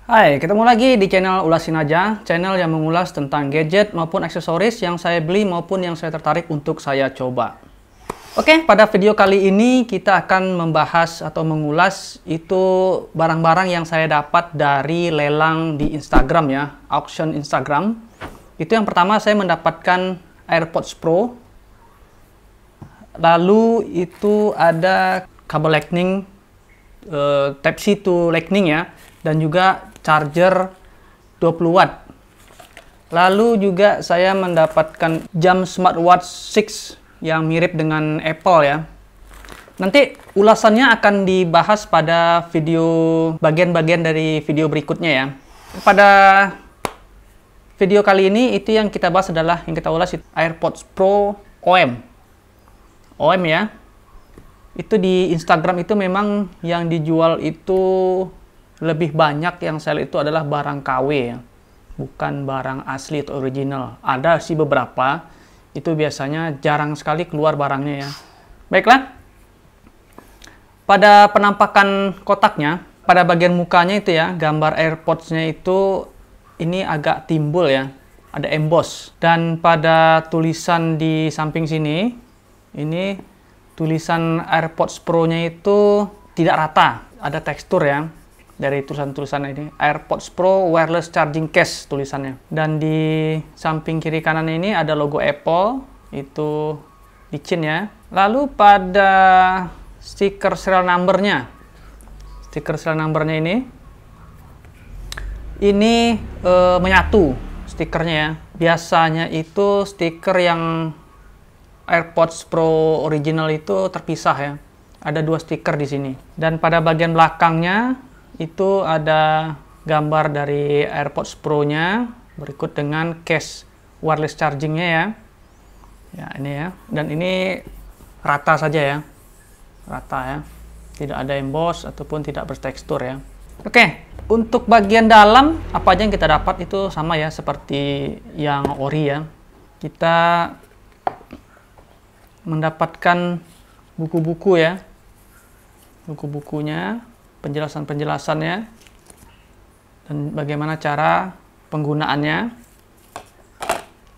Hai, ketemu lagi di channel Ulasin Aja, channel yang mengulas tentang gadget maupun aksesoris yang saya beli maupun yang saya tertarik untuk saya coba. Oke, pada video kali ini kita akan membahas atau mengulas itu barang-barang yang saya dapat dari lelang di Instagram ya, auction Instagram. Itu yang pertama saya mendapatkan AirPods Pro. Lalu itu ada kabel Lightning, Type-C to Lightning ya, dan juga charger 20 watt. Lalu juga saya mendapatkan jam smartwatch 6 yang mirip dengan Apple ya. Nanti ulasannya akan dibahas pada video bagian-bagian dari video berikutnya ya. Pada video kali ini itu yang kita bahas adalah yang kita ulas AirPods Pro OM. OM ya. Itu di Instagram itu memang yang dijual itu lebih banyak yang saya lihat itu adalah barang KW ya. Bukan barang asli atau original. Ada sih beberapa, itu biasanya jarang sekali keluar barangnya ya. Baiklah, pada penampakan kotaknya, pada bagian mukanya itu ya, gambar AirPods-nya itu ini agak timbul ya, ada emboss. Dan pada tulisan di samping sini, ini tulisan AirPods Pro-nya itu tidak rata, ada tekstur ya. Dari tulisan-tulisan ini, AirPods Pro Wireless Charging Case tulisannya. Dan di samping kiri kanan ini ada logo Apple, itu licin ya. Lalu pada stiker serial numbernya, ini menyatu stikernya ya. Biasanya itu stiker yang AirPods Pro original itu terpisah ya. Ada dua stiker di sini. Dan pada bagian belakangnya itu ada gambar dari AirPods Pro-nya berikut dengan case wireless charging-nya ya. Ya, ini ya. Dan ini rata saja ya. Rata ya. Tidak ada emboss ataupun tidak bertekstur ya. Oke, untuk bagian dalam apa aja yang kita dapat itu sama ya seperti yang ori ya. Kita mendapatkan buku-buku ya. Buku-bukunya, penjelasan-penjelasannya, dan bagaimana cara penggunaannya.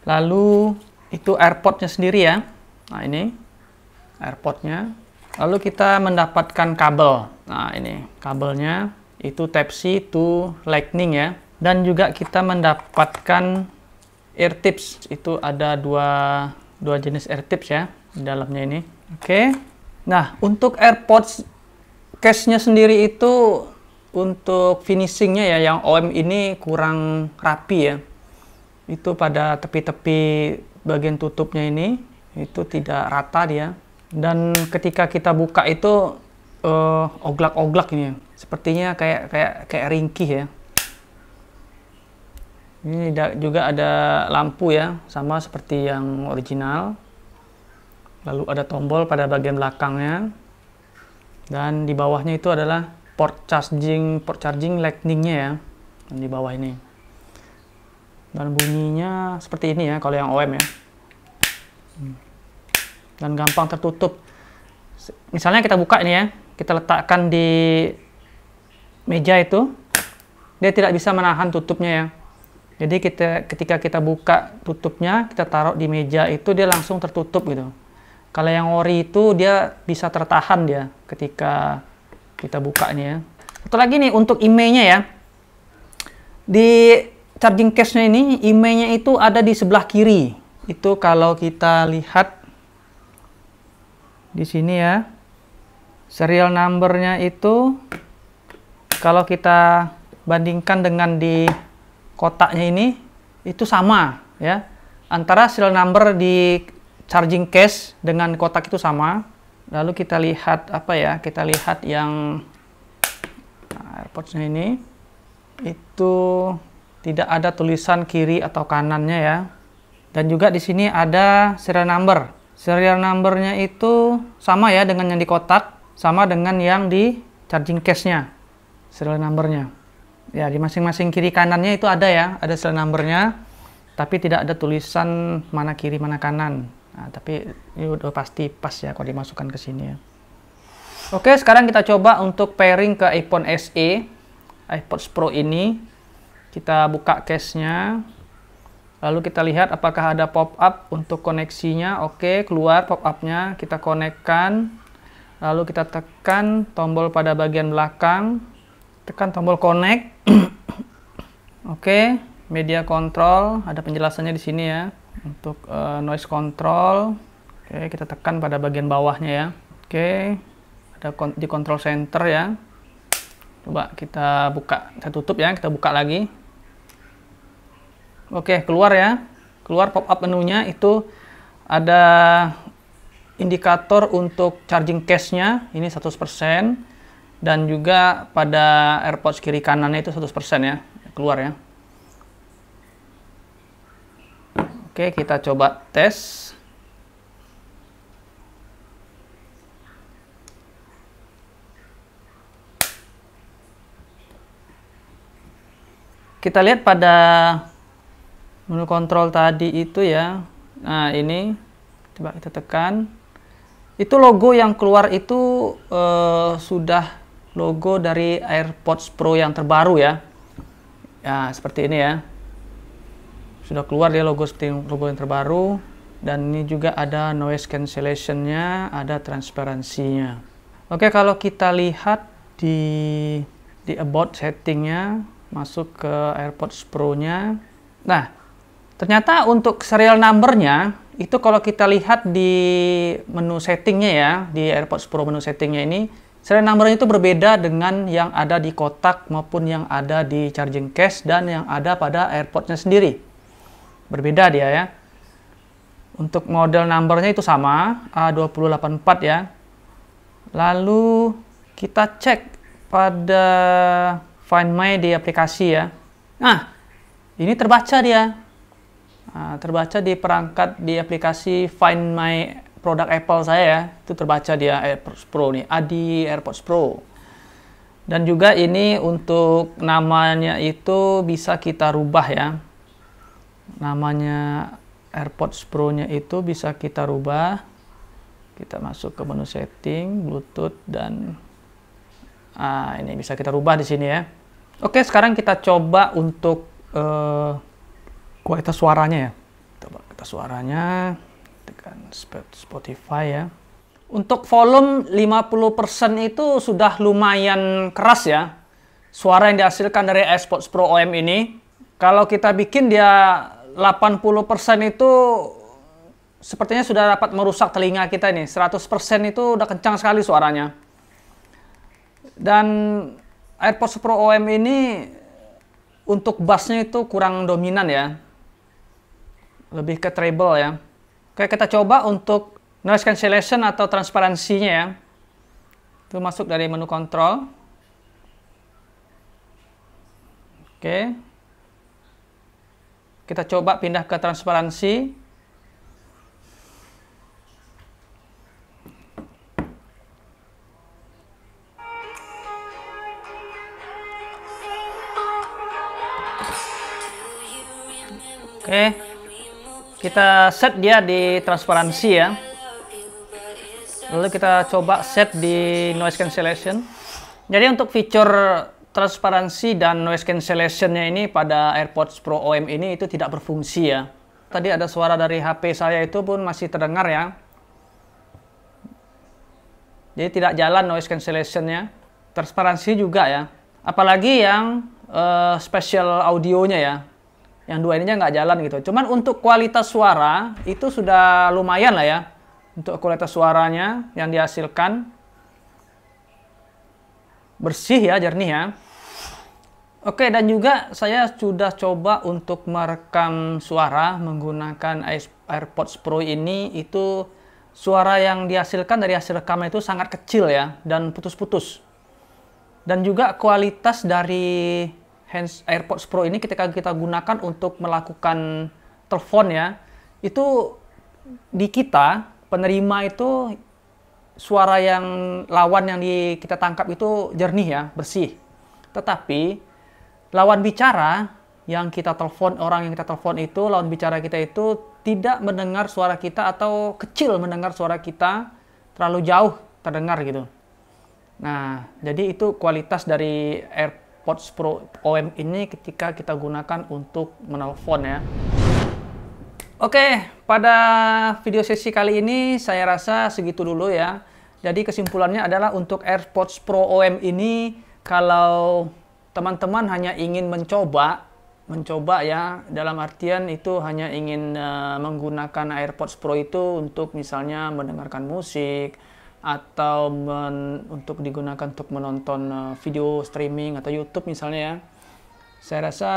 Lalu itu AirPods-nya sendiri ya. Nah ini AirPods-nya. Lalu kita mendapatkan kabel. Nah ini kabelnya, itu Type-C to Lightning ya. Dan juga kita mendapatkan ear tips. Itu ada dua jenis ear tips ya di dalamnya ini. Oke. Nah untuk AirPods case-nya sendiri itu untuk finishingnya ya, yang OM ini kurang rapi ya. Itu pada tepi-tepi bagian tutupnya ini, itu tidak rata dia. Dan ketika kita buka itu oglak-oglak ini ya. Sepertinya kayak ringkih ya. Ini juga ada lampu ya, sama seperti yang original. Lalu ada tombol pada bagian belakangnya. Dan di bawahnya itu adalah port charging Lightning-nya ya. Dan di bawah ini. Dan bunyinya seperti ini ya kalau yang OM ya. Dan gampang tertutup. Misalnya kita buka ini ya, kita letakkan di meja itu, dia tidak bisa menahan tutupnya ya. Jadi ketika kita buka tutupnya, kita taruh di meja itu dia langsung tertutup gitu. Kalau yang ori itu dia bisa tertahan dia ketika kita buka ini ya. Satu lagi nih untuk IMEI-nya ya. Di charging case-nya ini IMEI-nya itu ada di sebelah kiri. Itu kalau kita lihat di sini ya. Serial number-nya itu kalau kita bandingkan dengan di kotaknya ini itu sama ya. Antara serial number di charging case dengan kotak itu sama. Lalu kita lihat apa ya? Kita lihat yang AirPods-nya ini itu tidak ada tulisan kiri atau kanannya ya. Dan juga di sini ada serial number. Serial number-nya itu sama ya dengan yang di kotak, sama dengan yang di charging case-nya. Serial number-nya. Ya, di masing-masing kiri kanannya itu ada ya, ada serial number-nya, tapi tidak ada tulisan mana kiri mana kanan. Nah, tapi ini udah pasti pas ya kalau dimasukkan ke sini ya. Oke, sekarang kita coba untuk pairing ke iPhone SE. AirPods Pro ini. Kita buka case-nya. Lalu kita lihat apakah ada pop-up untuk koneksinya. Oke, keluar pop-up-nya. Kita konekkan. Lalu kita tekan tombol pada bagian belakang. Tekan tombol connect. Oke, media control. Ada penjelasannya di sini ya. Untuk noise control. Oke, kita tekan pada bagian bawahnya ya. Oke, ada di control center ya. Coba kita buka, saya tutup ya, kita buka lagi. Oke, keluar ya. Keluar pop-up menunya, itu ada indikator untuk charging case-nya, ini 100%. Dan juga pada AirPods kiri kanannya itu 100% ya, keluar ya. Oke, kita coba tes. Kita lihat pada menu kontrol tadi itu ya. Nah, ini coba kita tekan. Itu logo yang keluar itu sudah logo dari AirPods Pro yang terbaru ya. Ya, seperti ini ya. Sudah keluar dia logo seperti logo yang terbaru. Dan ini juga ada noise cancellation-nya, ada transparansinya. Oke, kalau kita lihat di about setting-nya, masuk ke AirPods Pro-nya. Nah, ternyata untuk serial number-nya, itu kalau kita lihat di menu settingnya ya, di AirPods Pro menu settingnya ini, serial number-nya itu berbeda dengan yang ada di kotak maupun yang ada di charging case dan yang ada pada AirPods-nya sendiri. Berbeda dia ya. Untuk model number-nya itu sama, A2084 ya. Lalu kita cek pada Find My di aplikasi ya. Nah, ini terbaca dia. Nah, terbaca di perangkat di aplikasi Find My produk Apple saya ya. Itu terbaca dia AirPods Pro nih, Adi AirPods Pro. Dan juga ini untuk namanya itu bisa kita rubah ya. Namanya AirPods Pro-nya itu bisa kita rubah. Kita masuk ke menu setting, Bluetooth dan ini bisa kita rubah di sini ya. Oke, sekarang kita coba untuk kualitas suaranya ya. Coba kita suaranya, tekan Spotify ya. Untuk volume 50% itu sudah lumayan keras ya. Suara yang dihasilkan dari AirPods Pro OM ini. Kalau kita bikin dia 80% itu sepertinya sudah dapat merusak telinga kita ini. 100% itu udah kencang sekali suaranya. Dan AirPods Pro OM ini untuk bassnya itu kurang dominan ya. Lebih ke treble ya. Oke, kita coba untuk noise cancellation atau transparansinya ya. Itu masuk dari menu kontrol. Oke. Kita coba pindah ke transparansi. Oke, kita set dia di transparansi ya. Lalu kita coba set di noise cancellation. Jadi untuk fitur transparansi dan noise cancellation-nya ini pada AirPods Pro OM ini itu tidak berfungsi ya. Tadi ada suara dari HP saya itu pun masih terdengar ya. Jadi tidak jalan noise cancellation-nya. Transparansi juga ya. Apalagi yang special audionya ya. Yang dua ininya nggak jalan gitu. Cuman untuk kualitas suara itu sudah lumayan lah ya. Untuk kualitas suaranya yang dihasilkan bersih ya, jernih ya. Oke, dan juga saya sudah coba untuk merekam suara menggunakan AirPods Pro ini. Itu suara yang dihasilkan dari hasil rekam itu sangat kecil ya dan putus-putus. Dan juga kualitas dari AirPods Pro ini ketika kita gunakan untuk melakukan telepon ya, itu di kita penerima itu suara yang lawan yang kita tangkap itu jernih ya, bersih. Tetapi lawan bicara yang kita telepon, orang yang kita telepon itu, lawan bicara kita itu tidak mendengar suara kita atau kecil mendengar suara kita, terlalu jauh terdengar gitu. Nah, jadi itu kualitas dari AirPods Pro OM ini ketika kita gunakan untuk menelpon ya. Oke, pada video sesi kali ini saya rasa segitu dulu ya. Jadi kesimpulannya adalah untuk AirPods Pro OM ini, kalau teman-teman hanya ingin mencoba ya, dalam artian itu hanya ingin menggunakan AirPods Pro itu untuk misalnya mendengarkan musik, atau untuk digunakan untuk menonton video streaming atau YouTube misalnya ya. Saya rasa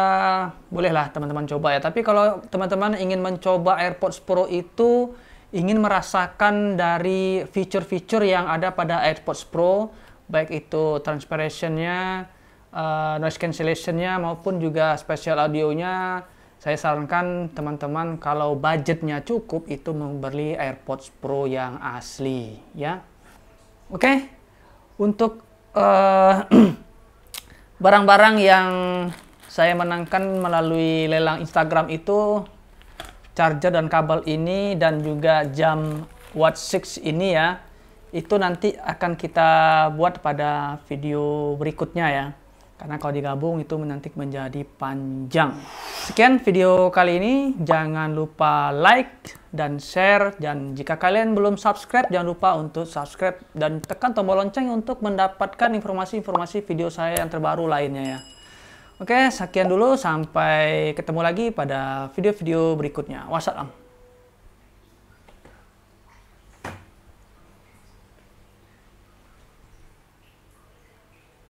bolehlah teman-teman coba ya. Tapi kalau teman-teman ingin mencoba AirPods Pro itu, ingin merasakan dari fitur-fitur yang ada pada AirPods Pro, baik itu transparency-nya, noise cancellation-nya, maupun juga spatial audio-nya, saya sarankan teman-teman kalau budgetnya cukup itu membeli AirPods Pro yang asli ya. Oke, untuk barang-barang yang saya menangkan melalui lelang Instagram itu charger dan kabel ini, dan juga jam Watch 6 ini ya. Itu nanti akan kita buat pada video berikutnya ya. Karena kalau digabung itu nanti menjadi panjang. Sekian video kali ini. Jangan lupa like dan share. Dan jika kalian belum subscribe, jangan lupa untuk subscribe dan tekan tombol lonceng untuk mendapatkan informasi-informasi video saya yang terbaru lainnya ya. Oke, sekian dulu. Sampai ketemu lagi pada video-video berikutnya. Wassalam.